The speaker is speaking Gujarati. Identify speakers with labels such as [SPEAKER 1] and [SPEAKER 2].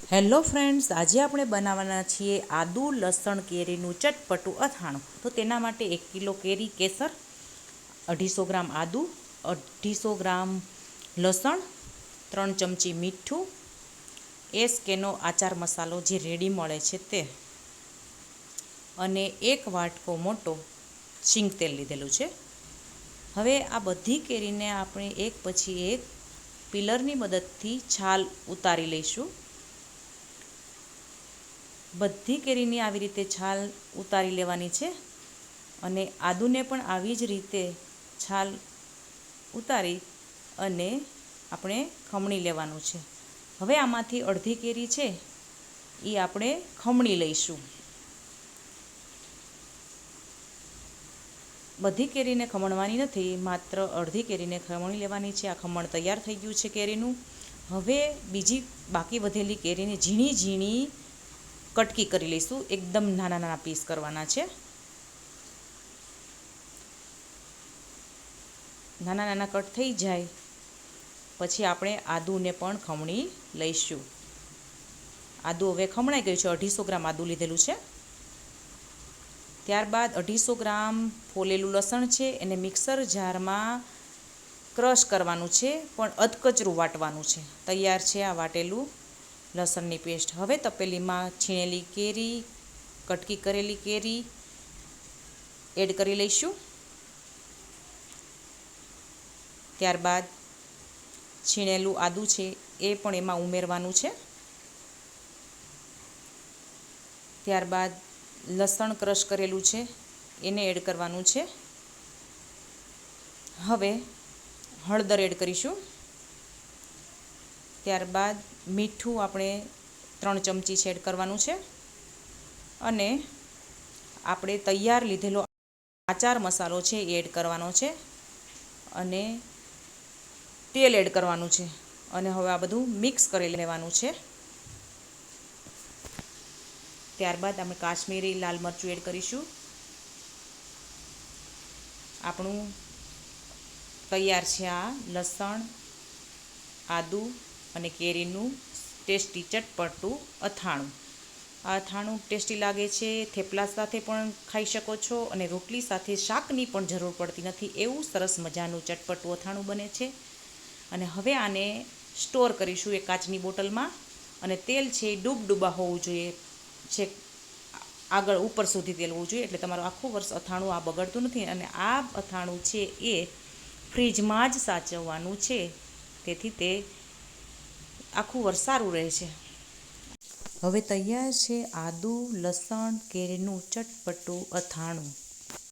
[SPEAKER 1] હેલો ફ્રેન્ડ્સ, આજે આપણે બનાવવાના છીએ આદુ લસણ કેરીનું ચટપટું અથાણું. તો તેના માટે 1 કિલો કેરી કેસર, 250 ગ્રામ આદુ, 250 ગ્રામ લસણ, 3 ચમચી મીઠું, એસકેનો આચાર મસાલો જે રેડી મળે છે તે, અને 1 વાટકો મોટો શીંગ તેલ લીધેલું છે. હવે આ બધી કેરીને આપણે એક પછી એક પિલરની મદદથી છાલ ઉતારી લઈશું. બધી કેરીની આવી રીતે છાલ ઉતારી લેવાની છે અને આદુને પણ આવી જ રીતે છાલ ઉતારી અને આપણે ખમણી લેવાનું છે. હવે આમાંથી અડધી કેરી છે એ આપણે ખમણી લઈશું. બધી કેરીને ખમણવાની નથી, માત્ર અડધી કેરીને ખમણી લેવાની છે. આ ખમણ તૈયાર થઈ ગયું છે કેરીનું. હવે બીજી બાકી વધેલી કેરીને ઝીણી ઝીણી કટકી કરી લઈશું. એકદમ નાના નાના પીસ કરવાના છે. નાના નાના કટ થઈ જાય પછી આપણે આદુને પણ ખમણી લઈશું. આદુ હવે ખમણાઈ ગયું છે. 250 ગ્રામ આદુ લીધેલું છે. ત્યારબાદ 250 ગ્રામ ફોલેલું લસણ છે, એને મિક્સર જારમાં ક્રશ કરવાનું છે, પણ અધકચરું વાટવાનું છે. તૈયાર છે આ વાટેલું લસણની પેસ્ટ. હવે તપેલીમાં છીણેલી કેરી, કટકી કરેલી કેરી એડ કરી લઈશું. ત્યારબાદ છીણેલું આદું છે એ પણ એમાં ઉમેરવાનું છે. ત્યારબાદ લસણ ક્રશ કરેલું છે એને એડ કરવાનું છે. હવે હળદર એડ કરીશું. ત્યારબાદ મીઠું આપણે 3 ચમચી એડ કરવાનું છે અને આપણે તૈયાર લીધેલો આચાર મસાલો છે એ એડ કરવાનો છે અને તેલ એડ કરવાનું છે અને હવે આ બધું મિક્સ કરી લેવાનું છે. ત્યારબાદ આપણે કાશ્મીરી લાલ મરચું એડ કરીશું. આપણું તૈયાર છે આ લસણ, આદુ અને કેરીનું ટેસ્ટી ચટપટું અથાણું. આ અથાણું ટેસ્ટી લાગે છે. થેપલા સાથે પણ ખાઈ શકો છો અને રોટલી સાથે શાકની પણ જરૂર પડતી નથી. એવું સરસ મજાનું ચટપટું અથાણું બને છે. અને હવે આને સ્ટોર કરીશું એક કાચની બોટલમાં. અને તેલ છે એ ડૂબડૂબા હોવું જોઈએ, છે આગળ ઉપર સુધી તેલ હોવું જોઈએ, એટલે તમારું આખું વર્ષ અથાણું આ બગડતું નથી. અને આ અથાણું છે એ ફ્રીજમાં જ સાચવવાનું છે, તેથી તે આખું વર્ષ સારું રહે છે. હવે તૈયાર છે આદુ લસણ કેરીનું ચટપટું અથાણું.